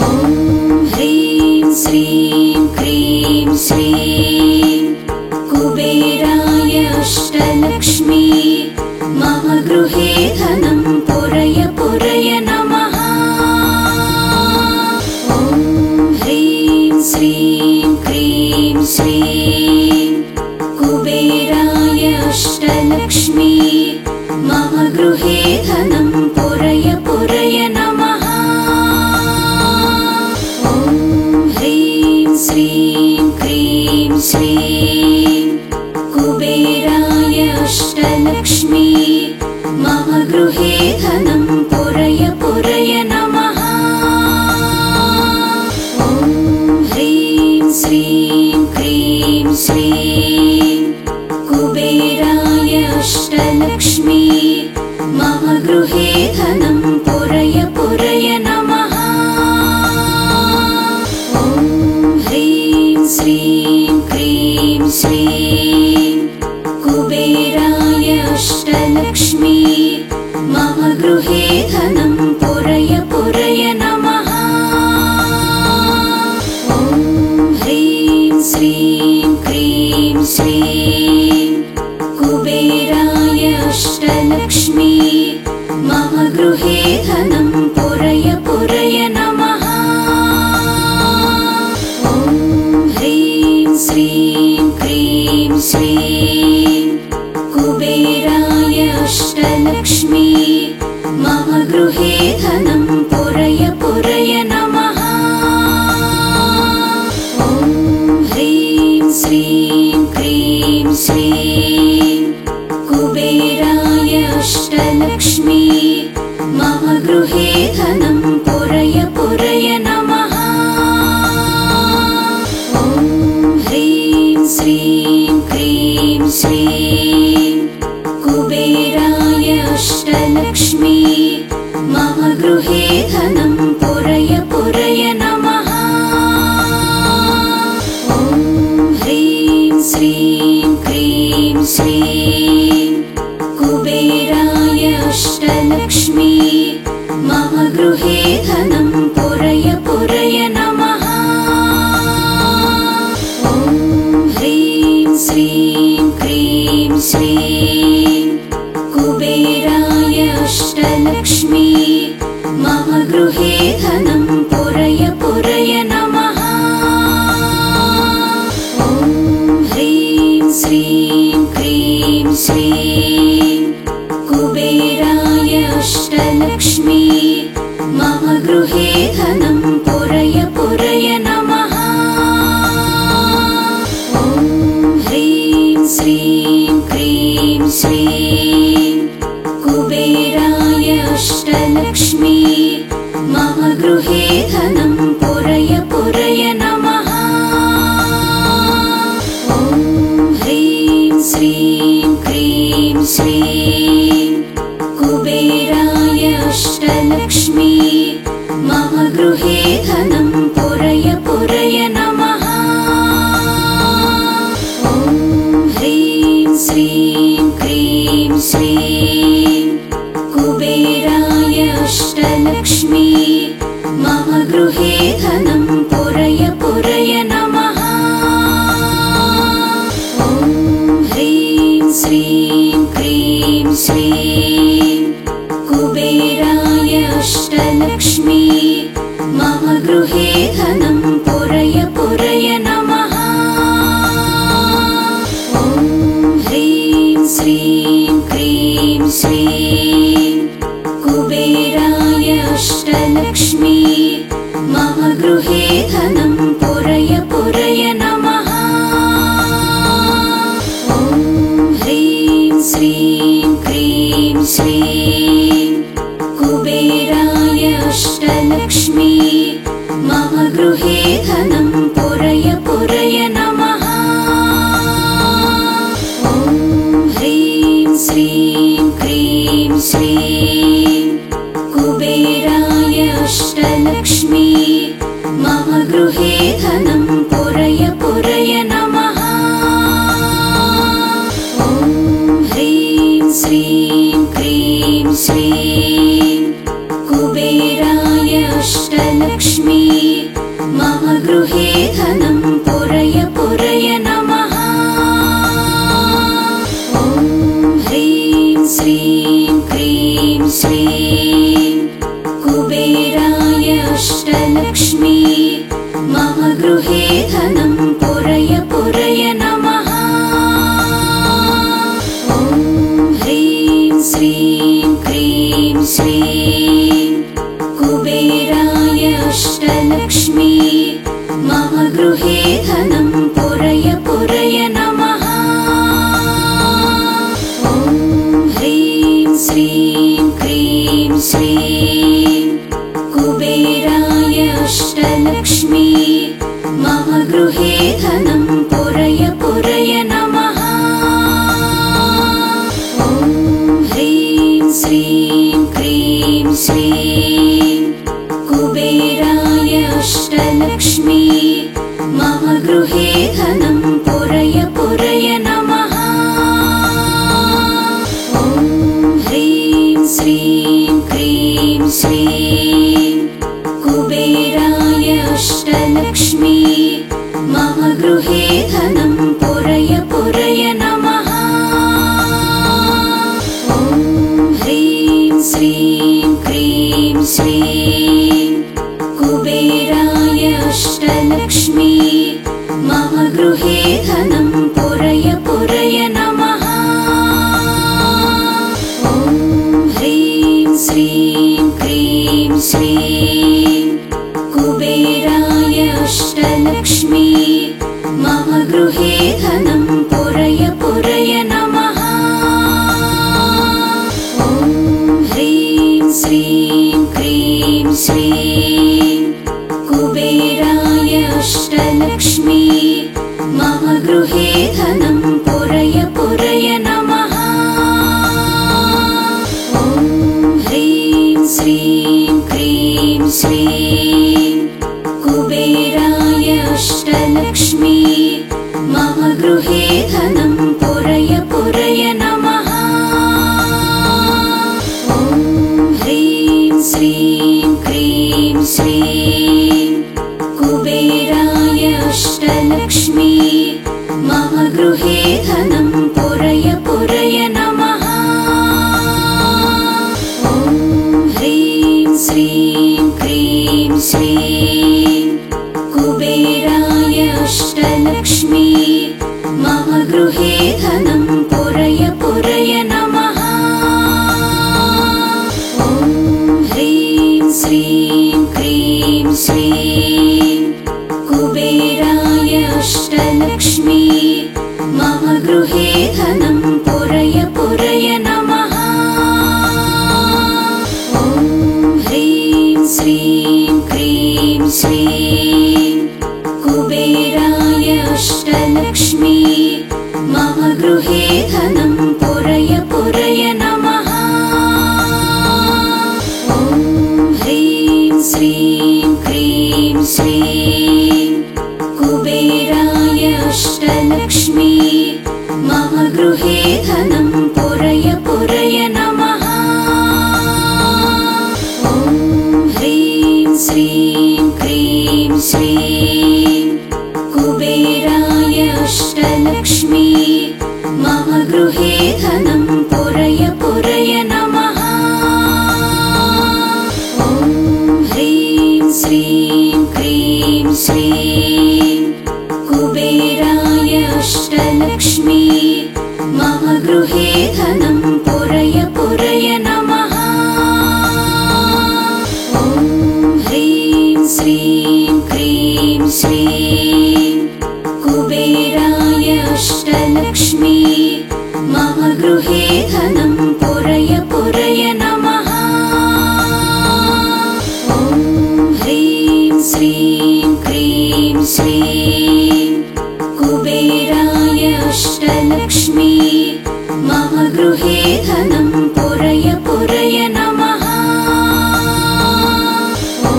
ॐ ह्रीं श्रीं क्रीं श्रीं कुबेराय अष्टलक्ष्मी मम गृहे धनं पुरय पुरय नमः। ॐ ह्रीं श्रीं क्रीं श्रीं कुबेराय अष्टलक्ष्मी मम गृहे धनं पुरय पुरय नमः। ॐ ह्रीं श्रीं क्रीं श्रीं कुबेराय अष्टलक्ष्मी मम गृहे धनं पुरय पुरय नमः। ॐ ह्रीं श्रीं क्रीं श्रीं कुबेराय अष्टलक्ष्मी मम गृहे धनं पुरय पुरय नमः। ॐ ह्रीं श्रीं क्रीं श्रीं कुबेराय अष्टलक्ष्मी मम गृहे धनं पुरय पुरय नमः। ॐ ह्रीं श्रीं क्रीं श्रीं कुबेराय अष्टलक्ष्मी मम गृहे धनं पुरय पुरय नमः। ॐ ह्रीं श्रीं क्रीं श्रीं कुबेराय अष्टलक्ष्मी मम गृहे धनं पुरय पुरय नमः। ॐ ह्रीं श्रीं क्रीं श्रीं कुबेराय अष्टलक्ष्मी मम गृहे धनं पुरय पुरय नमः। ॐ ह्रीं श्रीं क्रीं श्रीं कुबेराय अष्टलक्ष्मी मम गृहे धनं पुरय पुरय नमः। ॐ ह्रीं श्रीं क्रीं श्रीं कुबेराय अष्टलक्ष्मी मम गृहे धनं पुरय पुरय नमः। ॐ ह्रीं श्रीं क्रीं श्रीं कुबेराय अष्टलक्ष्मी मम गृहे धनं पुरय पुरय नमः। ॐ ह्रीं श्रीं क्रीं श्रीं कुबेराय अष्टलक्ष्मी मम गृहे धनं पुरय पुरय नमः। ॐ ह्रीं श्रीं क्रीं श्रीं कुबेराय अष्टलक्ष्मी मम गृहे धनं पुरय पुरय नमः। ॐ ह्रीं श्रीं क्रीं श्रीं कुबेराय अष्टलक्ष्मी मम गृहे धनं पुरय पुरय नमः। ॐ ह्रीं श्रीं क्रीं श्रीं कुबेराय अष्टलक्ष्मी मम गृहे धनं पुरय पुरय नमः। ॐ ह्रीं श्रीं क्रीं श्रीं कुबेराय अष्टलक्ष्मी मम गृहे धनं पुरय पुरय नमः। ॐ ह्रीं श्रीं क्रीं श्रीं कुबेराय अष्टलक्ष्मी मम गृहे धनं पुरय पुरय नमः। ॐ ह्रीं श्रीं क्रीं श्रीं कुबेराय अष्टलक्ष्मी मम गृहे धनं पुरय पुरय नमः। ॐ ह्रीं श्रीं क्रीं श्रीं कुबेराय अष्टलक्ष्मी मम गृहे धनं पुरय पुरय नमः। ॐ ह्रीं श्रीं क्रीं श्रीं कुबेराय अष्टलक्ष्मी गृहे धनं पुरय पुरय नमः। ॐ ह्रीं श्रीं क्रीं श्रीं कुबेराय अष्टलक्ष्मी मम गृहे धनं पुरय पुरय नमः। ॐ ह्रीं श्रीं क्रीं श्रीं कुबेराय अष्टलक्ष्मी मम गृहे धनं पुरय पुरय नमः। ॐ ह्रीं श्रीं क्रीं श्रीं कुबेराय अष्टलक्ष्मी मम गृहे धनं पुरय पुरय नमः। ॐ ह्रीं श्रीं क्रीं श्रीं कुबेराय अष्टलक्ष्मी मम गृहे धनं पुरय पुरय नमः। ॐ ह्रीं श्रीं क्रीं श्रीं कुबेराय अष्टलक्ष्मी मम गृहे धनं पुरय पुरय नमः। ॐ ह्रीं श्रीं क्रीं श्रीं कुबेराय अष्टलक्ष्मी मम गृहे धनं पुरय पुरय नमः। ॐ ह्रीं श्रीं क्रीं श्रीं कुबेराय अष्टलक्ष्मी मम गृहे धनं पुरय पुरय नमः। ॐ ह्रीं श्रीं क्रीं श्रीं कुबेराय अष्टलक्ष्मी मम गृहे धनं पुरय पुरय नमः। ॐ ह्रीं श्रीं क्रीं श्रीं कुबेराय अष्टलक्ष्मी मम गृहे धनं पुरय पुरय नमः। ॐ ह्रीं श्रीं क्रीं श्रीं कुबेराय अष्टलक्ष्मी मम गृहे धनं पुरय पुरय नमः। ॐ ह्रीं श्रीं क्रीं श्रीं कुबेराय अष्टलक्ष्मी मम गृहे धनं पुरय पुरय नमः। ॐ ह्रीं श्रीं क्रीं श्रीं कुबेराय अष्टलक्ष्मी मम गृहे धनं पुरय पुरय नमः। ॐ ह्रीं श्रीं क्रीं श्रीं कुबेराय अष्टलक्ष्मी मम गृहे धनं पुरय पुरय नमः। ॐ ह्रीं श्रीं क्रीं श्रीं कुबेराय अष्टलक्ष्मी मम गृहे धनं पुरय पुरय नमः। ॐ ह्रीं श्रीं क्रीं श्रीं कुबेराय अष्टलक्ष्मी मम गृहे धनं पुरय पुरय नमः। ॐ ह्रीं श्रीं क्रीं श्रीं कुबेराय अष्टलक्ष्मी मम गृहे धनं पुरय पुरय नमः। ॐ ह्रीं श्रीं क्रीं श्रीं कुबेराय अष्टलक्ष्मी मम गृहे धनं पुरय पुरय नमः। ॐ ह्रीं श्रीं क्रीं श्रीं कुबेराय अष्टलक्ष्मी मम गृहे धनं पुरय पुरय नमः। ॐ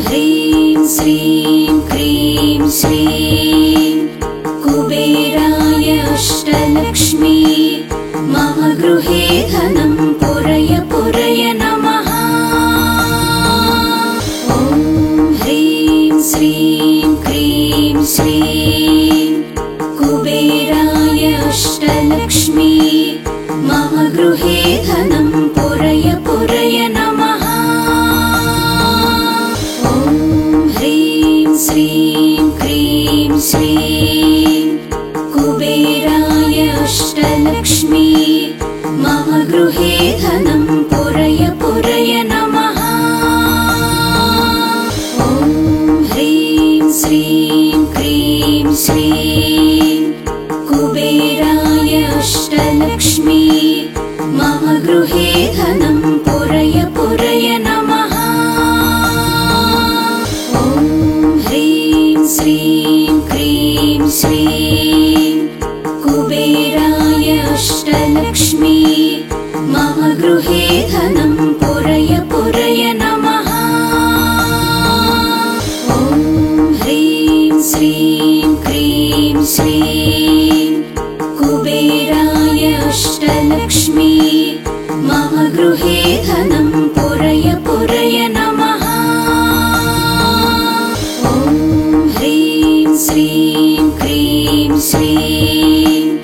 ह्रीं श्रीं क्रीं श्रीं कुबेराय अष्टलक्ष्मी मम गृहे धनं पुरय पुरय नमः। ॐ ह्रीं श्रीं श्रीं क्रीं श्रीं कुबेराय अष्टलक्ष्मी मम गृहे धनं पुरय पुरय नमः। ॐ ह्रीं श्रीं क्रीं श्रीं कुबेराय अष्टलक्ष्मी मम गृहे धनं पुरय पुरय नमः। ॐ ह्रीं श्रीं क्रीं श्रीं कुबेराय अष्टलक्ष्मी मम गृहे धनं पुरय पुरय नमः। ॐ ह्रीं श्रीं क्रीं श्रीं कुबेराय अष्टलक्ष्मी मम गृहे धनं पुरय पुरय नमः। ॐ ह्रीं श्रीं क्रीं श्रीं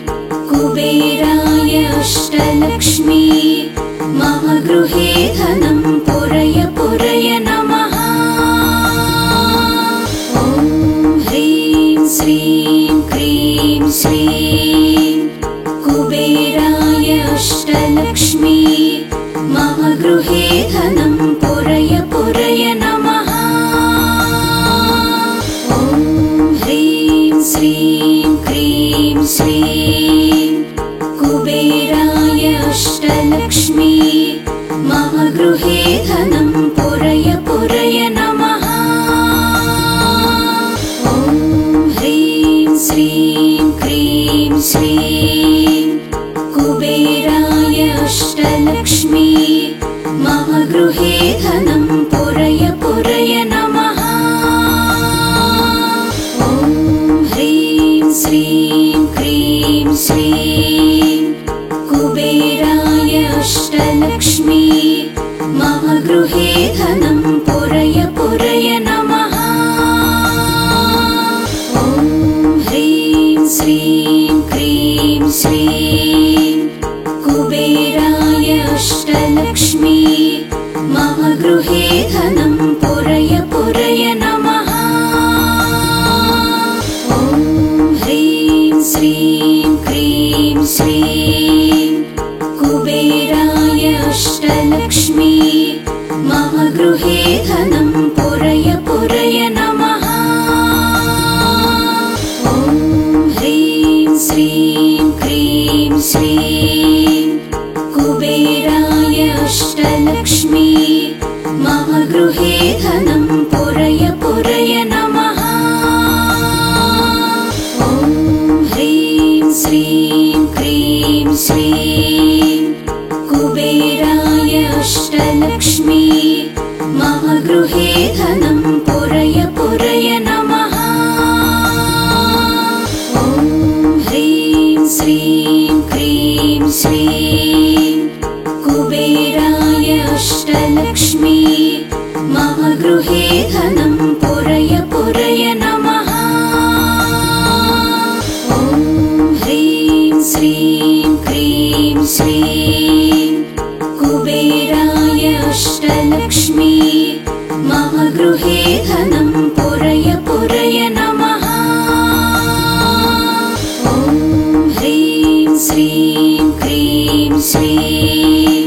कुबेराय अष्टलक्ष्मी मम गृहे धनं पुरय पुरय नमः। ॐ ह्रीं श्रीं क्रीं श्रीं कुबेराय अष्टलक्ष्मी मम गृहे धनं पुरय पुरय नमः। ॐ ह्रीं श्रीं क्रीं श्रीं कुबेराय अष्टलक्ष्मी मम गृहे धनं पुरय पुरय नमः। ॐ ह्रीं श्रीं क्रीं श्रीं कुबेराय अष्टलक्ष्मी मम गृहे धनं पुरय पुरय नमः। ॐ ह्रीं श्रीं क्रीं श्रीं कुबेराय अष्टलक्ष्मी मम गृहे धनं पुरय पुरय नमः। ॐ ह्रीं श्रीं क्रीं श्रीं कुबेराय अष्टलक्ष्मी मम गृहे धनं पुरय पुरय नमः। ॐ ह्रीं श्रीं क्रीं श्रीं कुबेराय अष्टलक्ष्मी मम गृहे धनं पुरय पुरय नमः। ॐ ह्रीं श्रीं क्रीं श्रीं कुबेराय अष्टलक्ष्मी मम गृहे धनं पुरय पुरय नमः। ॐ ह्रीं श्रीं क्रीं श्रीं कुबेराय अष्टलक्ष्मी मम गृहे धनं पुरय पुरय नमः। ॐ ह्रीं श्रीं क्रीं श्रीं कुबेराय अष्टलक्ष्मी मम गृहे धनं पुरय पुरय नमः। ॐ ह्रीं श्रीं क्रीं श्रीं कुबेराय अष्टलक्ष्मी मम गृहे धनं पुरय पुरय नमः। ॐ ह्रीं श्रीं क्रीं श्रीं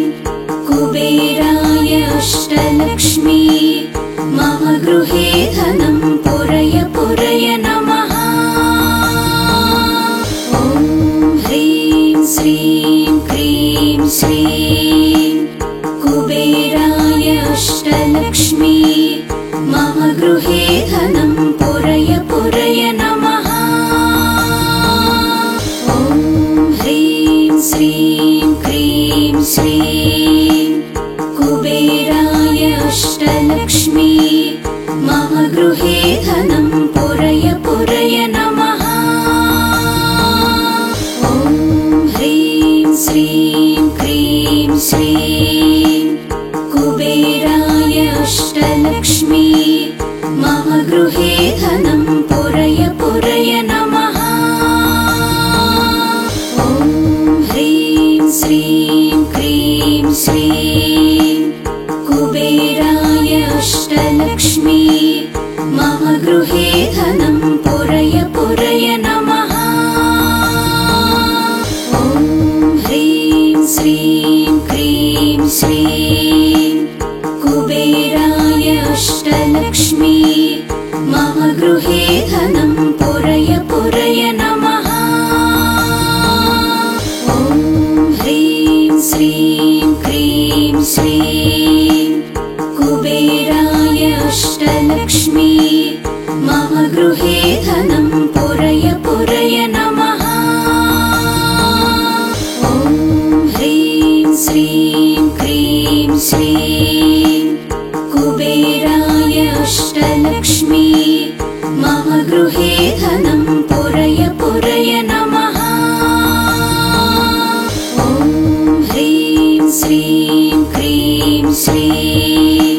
कुबेराय अष्टलक्ष्मी मम गृहे धनं पुरय पुरय नमः। ॐ ह्रीं श्रीं क्रीं श्रीं कुबेराय अष्टलक्ष्मी मम गृहे धनं पुरय पुरय नमः। ॐ ह्रीं श्रीं क्रीं श्रीं कुबेराय अष्टलक्ष्मी मम गृहे धनं पुरय पुरय नमः। ॐ ह्रीं श्रीं क्रीं श्रीं कुबेराय अष्टलक्ष्मी मम गृहे धनं पुरय पुरय नमः। ॐ ह्रीं श्रीं क्रीं श्रीं कुबेराय अष्टलक्ष्मी मम गृहे धनं पुरय पुरय नमः। ॐ ह्रीं श्रीं क्रीं श्रीं कुबेराय अष्टलक्ष्मी मम गृहे धनं पुरय पुरय नमः। ॐ ह्रीं श्रीं क्रीं श्रीं कुबेराय अष्टलक्ष्मी मम गृहे धनं पुरय पुरय नमः। ॐ ह्रीं श्रीं क्रीं श्रीं कुबेराय अष्टलक्ष्मी मम गृहे धनं पुरय पुरय नमः। ॐ ह्रीं श्रीं क्रीं श्रीं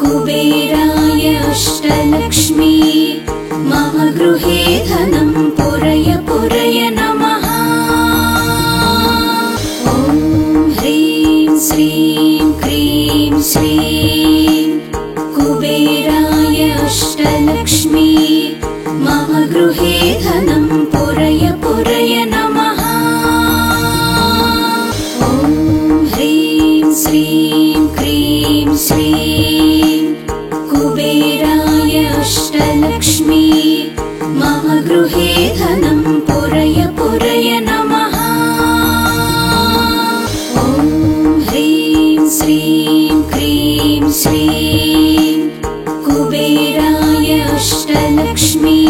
कुबेराय अष्टलक्ष्मी मम गृहे धनं पुरय पुरय नमः। ॐ ह्रीं श्रीं क्रीं श्रीं कुबेराय अष्टलक्ष्मी मम गृहे धनं पुरय पुरय नमः। ॐ ह्रीं श्रीं क्रीं श्रीं कुबेराय अष्टलक्ष्मी मम गृहे धनं पुरय पुरय नमः। ॐ ह्रीं श्रीं क्रीं श्रीं कुबेराय अष्टलक्ष्मी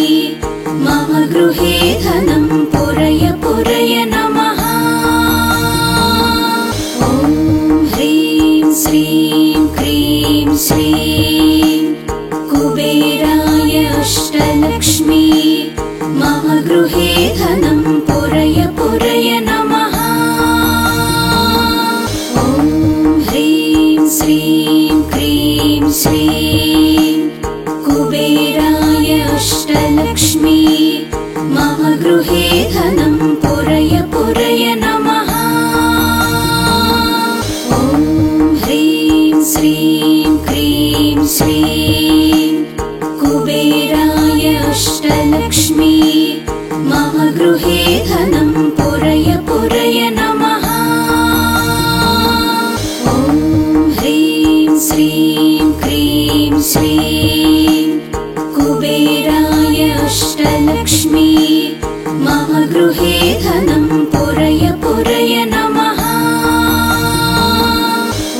मम गृहे धनं पुरय पुरय नमः। ॐ ह्रीं श्रीं क्रीं श्रीं कुबेराय अष्टलक्ष्मी मम गृहे धनं पुरय पुरय नमः। ॐ ह्रीं श्रीं क्रीं श्रीं कुबेराय अष्टलक्ष्मी मम गृहे धनं पुरय पुरय नमः। ॐ ह्रीं श्रीं क्रीं श्रीं कुबेराय अष्टलक्ष्मी मम गृहे धनं पुरय पुरय नमः। ॐ ह्रीं श्रीं क्रीं श्रीं कुबेराय अष्टलक्ष्मी मम गृहे धनं पुरय पुरय नमः।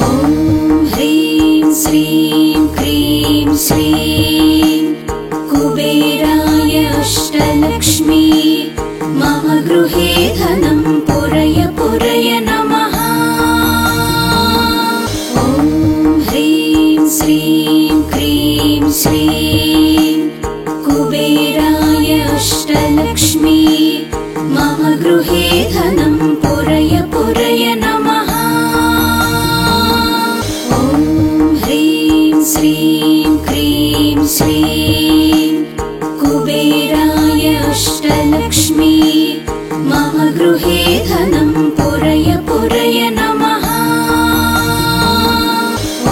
ॐ ह्रीं श्रीं क्रीं श्रीं कुबेराय अष्टलक्ष्मी मम गृहे धनं पुरय पुरय नमः। ॐ ह्रीं श्रीं क्रीं श्रीं कुबेराय अष्टलक्ष्मी मम गृहे धनं पुरय पुरय नमः। ॐ ह्रीं श्रीं क्रीं श्रीं कुबेराय अष्टलक्ष्मी मम गृहे धनं पुरय पुरय नमः।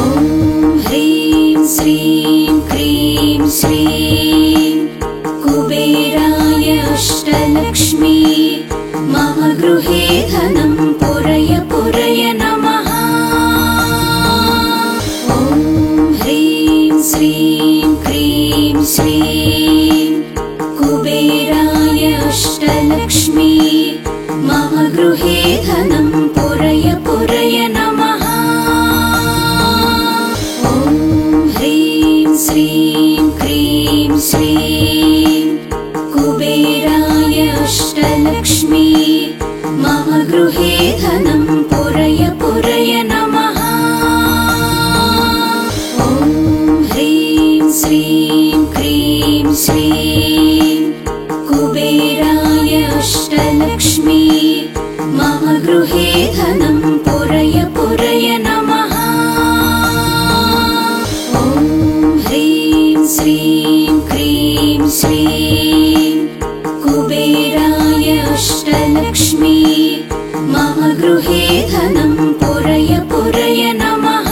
ॐ ह्रीं श्रीं क्रीं श्रीं कुबेराय अष्टलक्ष्मी मम गृहे धनं पुरय पुरय नमः। ॐ ह्रीं श्रीं क्रीं श्रीं कुबेराय अष्टलक्ष्मी मम गृहे धनं पुरय पुरय नमः। ॐ ह्रीं श्रीं क्रीं श्रीं कुबेराय अष्टलक्ष्मी मम गृहे धनं पुरय पुरय नमः। ॐ ह्रीं श्रीं क्रीं श्रीं कुबेराय अष्टलक्ष्मी मम गृहे धनं पुरय पुरय नमः। ॐ ह्रीं श्रीं क्रीं श्रीं कुबेराय अष्टलक्ष्मी मम गृहे धनं पुरय पुरय नमः।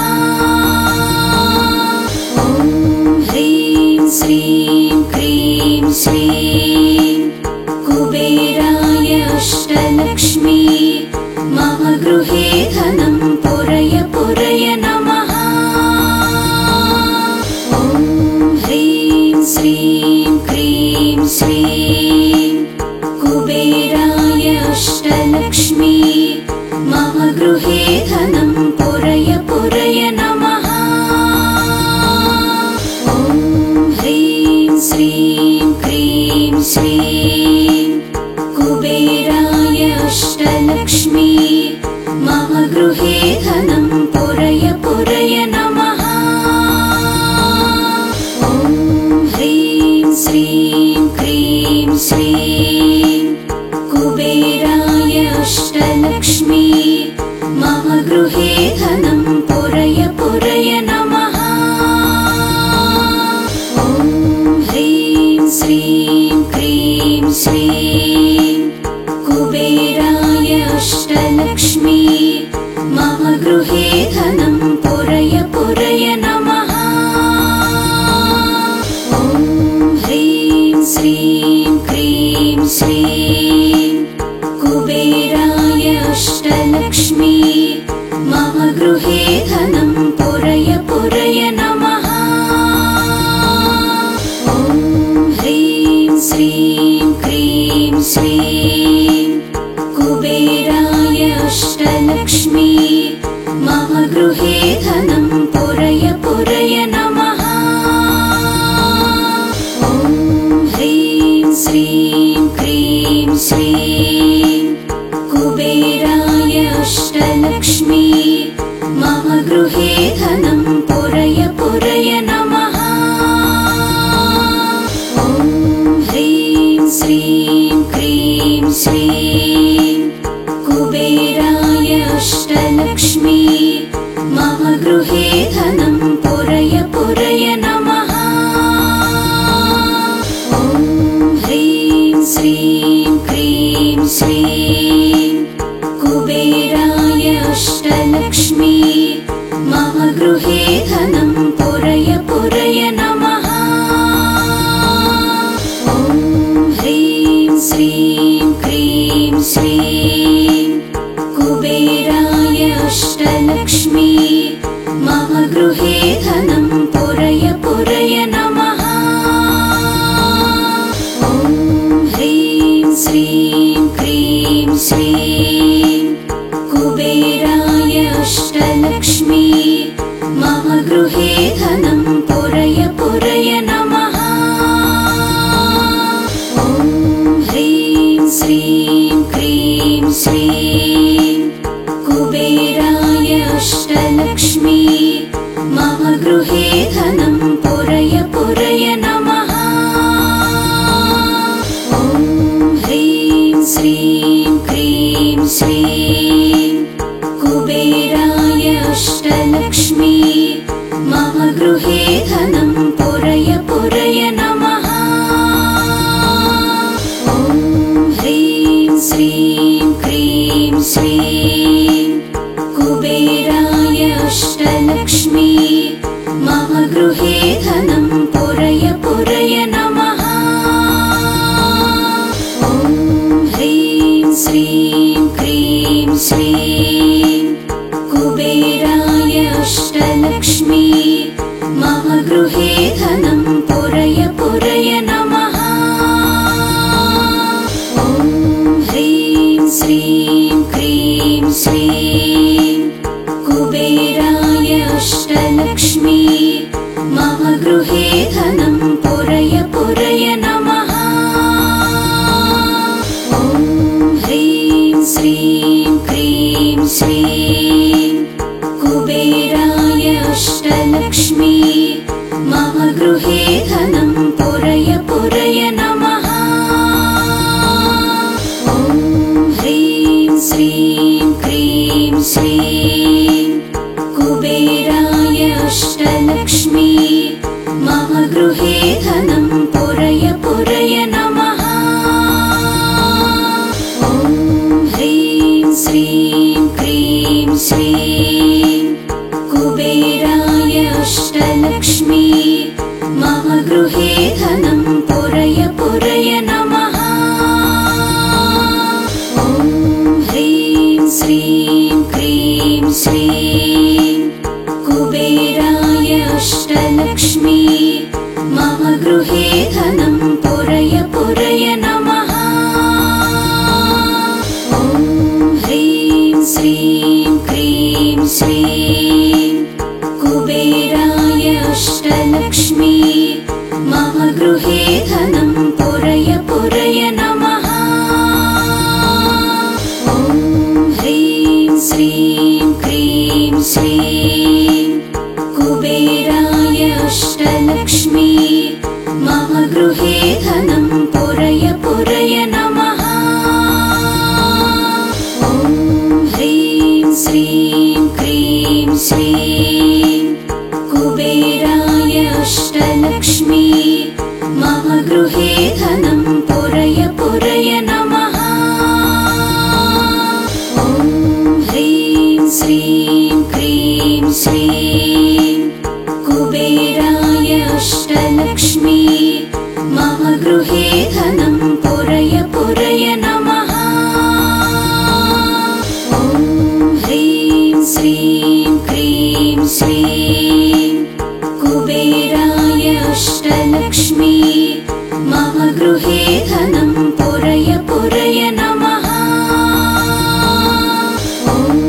ॐ ह्रीं श्रीं श्रीं क्रीं श्रीं कुबेराय अष्टलक्ष्मी मम गृहे धनं पुरय पुरय नमः। ॐ ह्रीं श्रीं क्रीं श्रीं कुबेराय अष्टलक्ष्मी मम गृहे धनं पुरय पुरय नमः। ॐ ह्रीं श्रीं क्रीं श्रीं कुबेराय अष्टलक्ष्मी मम गृहे धनं पुरय पुरय नमः। ॐ ह्रीं श्रीं क्रीं श्रीं कुबेराय अष्टलक्ष्मी मम गृहे धनं पुरय पुरय नमः। ॐ ह्रीं श्रीं क्रीं श्रीं कुबेराय अष्टलक्ष्मी मम गृहे धनं पुरय पुरय नमः। ॐ ह्रीं श्रीं क्रीं श्रीं कुबेराय अष्टलक्ष्मी मम गृहे धनं पुरय पुरय नमः। ॐ ह्रीं श्रीं क्रीं श्रीं कुबेराय अष्टलक्ष्मी मम गृहे धनं पुरय पुरय नमः। ॐ ह्रीं श्रीं क्रीं श्रीं कुबेराय अष्टलक्ष्मी मम गृहे धनं पुरय पुरय नमः। ॐ ह्रीं श्रीं क्रीं श्रीं कुबेराय अष्टलक्ष्मी मम गृहे धनं पुरय पुरय नमः। ॐ ह्रीं श्रीं क्रीं श्रीं कुबेराय अष्टलक्ष्मी मम गृहे धनं पुरय पुरय नमः। ॐ ह्रीं श्रीं क्रीं श्रीं कुबेराय अष्टलक्ष्मी मम गृहे धनं पुरय पुरय नमः। ॐ ह्रीं श्रीं क्रीं श्रीं कुबेराय अष्टलक्ष्मी मम गृहे धनं पुरय पुरय नमः। ॐ ह्रीं श्रीं क्रीं श्रीं कुबेराय अष्टलक्ष्मी मम गृहे धनं पुरय पुरय नमः। ॐ ह्रीं श्रीं क्रीं श्रीं कुबेराय अष्टलक्ष्मी मम गृहे धनं पुरय पुरय नमः। ॐ ह्रीं श्रीं क्रीं श्रीं कुबेराय अष्टलक्ष्मी मम गृहे धनं पुरय पुरय नमः। ॐ ह्रीं श्रीं क्रीं श्रीं कुबेराय अष्टलक्ष्मी मम गृहे धनं पुरय पुरय नमः। ॐ ह्रीं श्रीं क्रीं श्रीं कुबेराय अष्टलक्ष्मी मम गृहे धनं पुरय पुरय नमः। ॐ ह्रीं श्रीं क्रीं श्रीं कुबेराय अष्टलक्ष्मी मम गृहे धनं पुरय पुरय नमः। ॐ ह्रीं श्रीं क्रीं श्रीं कुबेराय अष्टलक्ष्मी मम गृहे धनं पुरय पुरय नमः। ॐ ह्रीं श्रीं क्रीं श्रीं कुबेराय अष्टलक्ष्मी मम गृहे धनं पुरय पुरय नमः। ॐ ह्रीं श्रीं क्रीं श्रीं कुबेराय अष्टलक्ष्मी मम गृहे धनं पुरय पुरय नमः। ॐ ह्रीं श्रीं क्रीं श्रीं कुबेराय अष्टलक्ष्मी मम गृहे धनं पुरय पुरय नमः। ॐ ह्रीं श्रीं क्रीं श्रीं कुबेराय अष्टलक्ष्मी मम गृहे धनं पुरय पुरय नमः। ॐ ह्रीं श्रीं क्रीं श्रीं कुबेराय अष्टलक्ष्मी मम गृहे धनं पुरय पुरय नमः। ॐ ह्रीं श्रीं क्रीं श्रीं कुबेराय अष्टलक्ष्मी मम गृहे धनं पुरय पुरय नमः। ॐ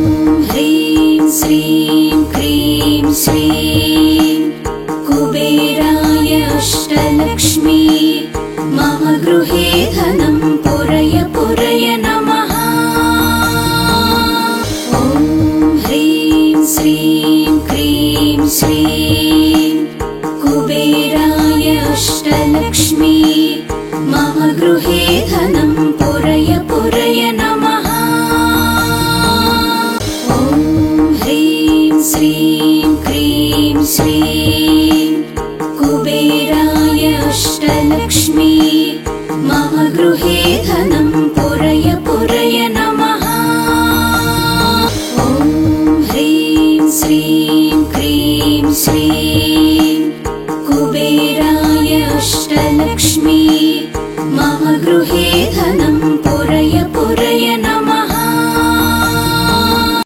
ह्रीं श्रीं क्रीं श्रीं कुबेराय अष्टलक्ष्मी मम गृहे धनं पुरय पुरय नमः। ॐ ह्रीं श्रीं क्रीं श्रीं कुबेराय अष्टलक्ष्मी मम गृहे धनं पुरय पुरय नमः। ॐ ह्रीं श्रीं क्रीं श्रीं कुबेराय अष्टलक्ष्मी मम गृहे धनं पुरय पुरय नमः। ॐ ह्रीं श्रीं क्रीं श्रीं